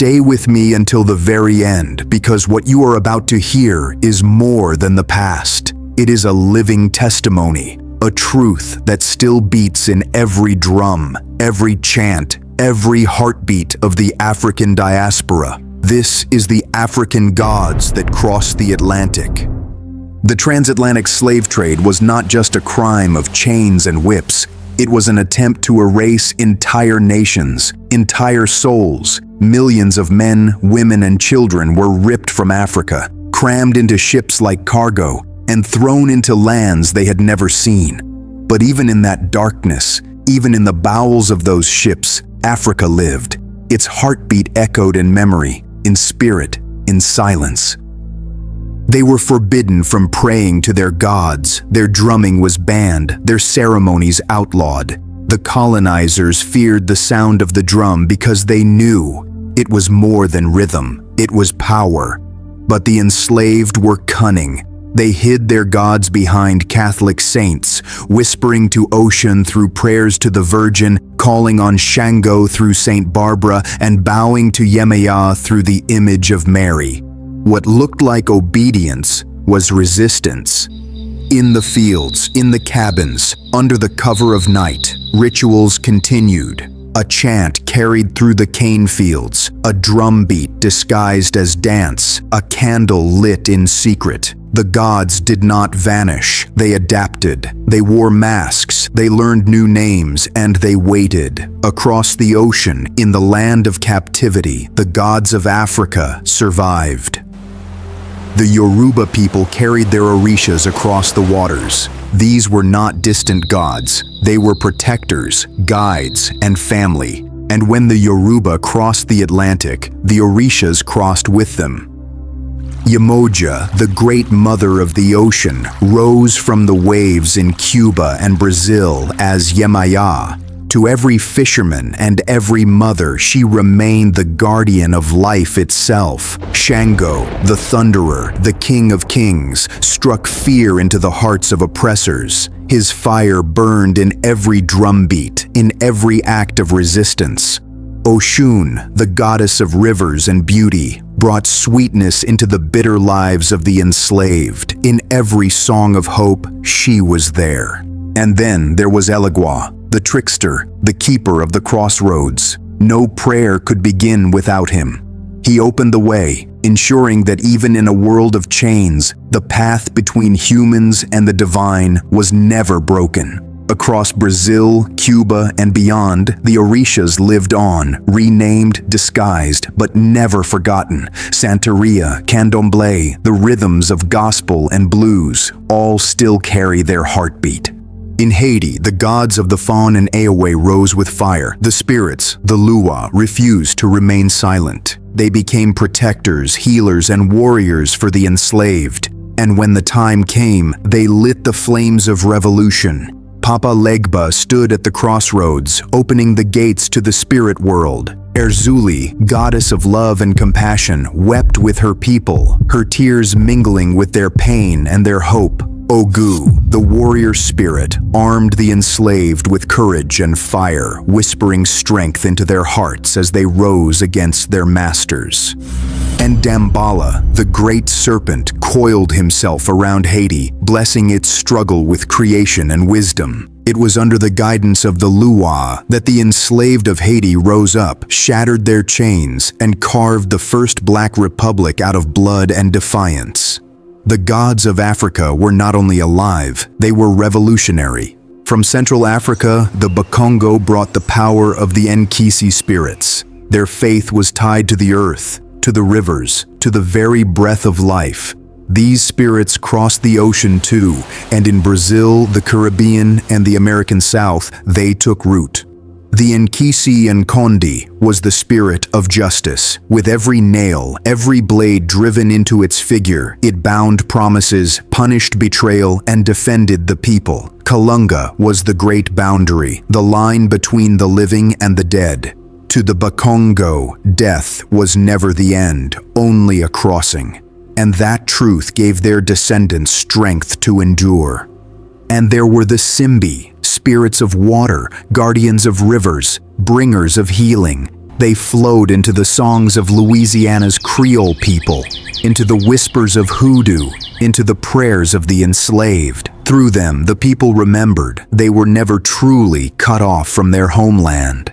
Stay with me until the very end, because what you are about to hear is more than the past. It is a living testimony, a truth that still beats in every drum, every chant, every heartbeat of the African diaspora. This is the African gods that crossed the Atlantic. The transatlantic slave trade was not just a crime of chains and whips. It was an attempt to erase entire nations, entire souls. Millions of men, women, and children were ripped from Africa, crammed into ships like cargo, and thrown into lands they had never seen. But even in that darkness, even in the bowels of those ships, Africa lived. Its heartbeat echoed in memory, in spirit, in silence. They were forbidden from praying to their gods, their drumming was banned, their ceremonies outlawed. The colonizers feared the sound of the drum because they knew it was more than rhythm, it was power. But the enslaved were cunning. They hid their gods behind Catholic saints, whispering to ocean through prayers to the Virgin, calling on Shango through Saint Barbara, and bowing to Yemaya through the image of Mary. What looked like obedience was resistance. In the fields, in the cabins, under the cover of night, rituals continued. A chant carried through the cane fields, a drum beat disguised as dance, a candle lit in secret. The gods did not vanish, they adapted. They wore masks, they learned new names, and they waited. Across the ocean, in the land of captivity, the gods of Africa survived. The Yoruba people carried their Orishas across the waters. These were not distant gods. They were protectors, guides, and family. And when the Yoruba crossed the Atlantic, the Orishas crossed with them. Yemoja, the great mother of the ocean, rose from the waves in Cuba and Brazil as Yemaya. To every fisherman and every mother, she remained the guardian of life itself. Shango, the thunderer, the king of kings, struck fear into the hearts of oppressors. His fire burned in every drumbeat, in every act of resistance. Oshun, the goddess of rivers and beauty, brought sweetness into the bitter lives of the enslaved. In every song of hope, she was there. And then there was Elegua, the trickster, the keeper of the crossroads. No prayer could begin without him. He opened the way, ensuring that even in a world of chains, the path between humans and the divine was never broken. Across Brazil, Cuba, and beyond, the Orishas lived on, renamed, disguised, but never forgotten. Santeria, candomblé, the rhythms of gospel and blues, all still carry their heartbeat. In Haiti, the gods of the Fawn and Eowe rose with fire. The spirits, the Lua, refused to remain silent. They became protectors, healers, and warriors for the enslaved. And when the time came, they lit the flames of revolution. Papa Legba stood at the crossroads, opening the gates to the spirit world. Erzuli, goddess of love and compassion, wept with her people, her tears mingling with their pain and their hope. Ogu, the warrior spirit, armed the enslaved with courage and fire, whispering strength into their hearts as they rose against their masters. And Dambala, the great serpent, coiled himself around Haiti, blessing its struggle with creation and wisdom. It was under the guidance of the Lua that the enslaved of Haiti rose up, shattered their chains, and carved the first Black Republic out of blood and defiance. The gods of Africa were not only alive, they were revolutionary. From Central Africa, the Bakongo brought the power of the Nkisi spirits. Their faith was tied to the earth, to the rivers, to the very breath of life. These spirits crossed the ocean too, and in Brazil, the Caribbean, and the American South, they took root. The Nkisi Nkondi was the spirit of justice. With every nail, every blade driven into its figure, it bound promises, punished betrayal, and defended the people. Kalunga was the great boundary, the line between the living and the dead. To the Bakongo, death was never the end, only a crossing. And that truth gave their descendants strength to endure. And there were the Simbi, spirits of water, guardians of rivers, bringers of healing. They flowed into the songs of Louisiana's Creole people, into the whispers of hoodoo, into the prayers of the enslaved. Through them, the people remembered they were never truly cut off from their homeland.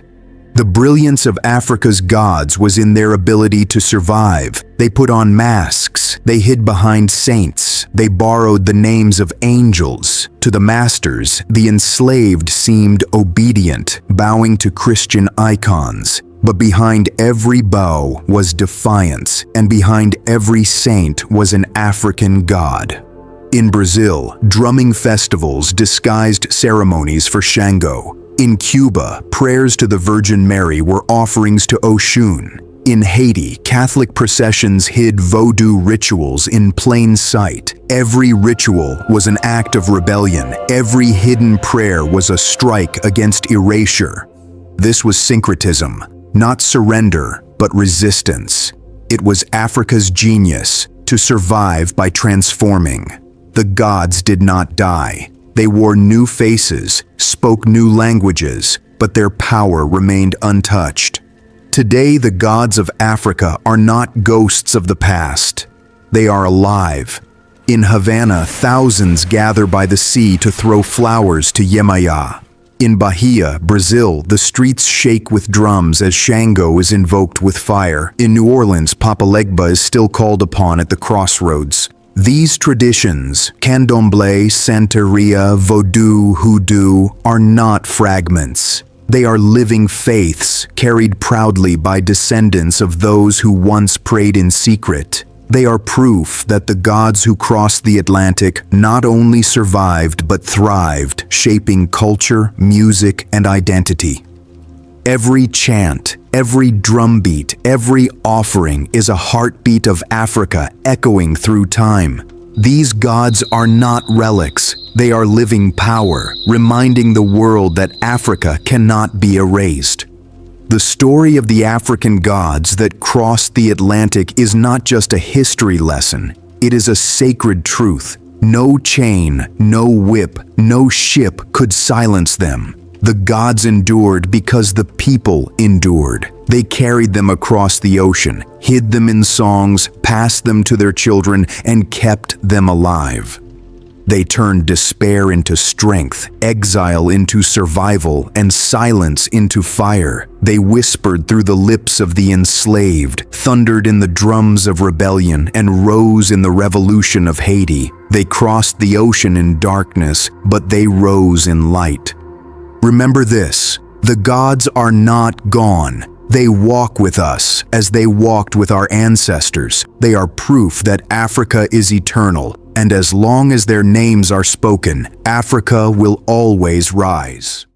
The brilliance of Africa's gods was in their ability to survive. They put on masks, they hid behind saints, they borrowed the names of angels. To the masters, the enslaved seemed obedient, bowing to Christian icons. But behind every bow was defiance, and behind every saint was an African god. In Brazil, drumming festivals disguised ceremonies for Shango. In Cuba, prayers to the Virgin Mary were offerings to Oshun. In Haiti, Catholic processions hid Vodun rituals in plain sight. Every ritual was an act of rebellion. Every hidden prayer was a strike against erasure. This was syncretism, not surrender, but resistance. It was Africa's genius to survive by transforming. The gods did not die. They wore new faces, spoke new languages, but their power remained untouched. Today, the gods of Africa are not ghosts of the past. They are alive. In Havana, thousands gather by the sea to throw flowers to Yemaya. In Bahia, Brazil, the streets shake with drums as Shango is invoked with fire. In New Orleans, Papa Legba is still called upon at the crossroads. These traditions, candomblé, santeria, vodou, hoodoo, are not fragments. They are living faiths carried proudly by descendants of those who once prayed in secret. They are proof that the gods who crossed the Atlantic not only survived but thrived, shaping culture, music, and identity. Every chant, every drumbeat, every offering is a heartbeat of Africa echoing through time. These gods are not relics, they are living power, reminding the world that Africa cannot be erased. The story of the African gods that crossed the Atlantic is not just a history lesson, it is a sacred truth. No chain, no whip, no ship could silence them. The gods endured because the people endured. They carried them across the ocean, hid them in songs, passed them to their children, and kept them alive. They turned despair into strength, exile into survival, and silence into fire. They whispered through the lips of the enslaved, thundered in the drums of rebellion, and rose in the revolution of Haiti. They crossed the ocean in darkness, but they rose in light. Remember this, the gods are not gone. They walk with us as they walked with our ancestors. They are proof that Africa is eternal, and as long as their names are spoken, Africa will always rise.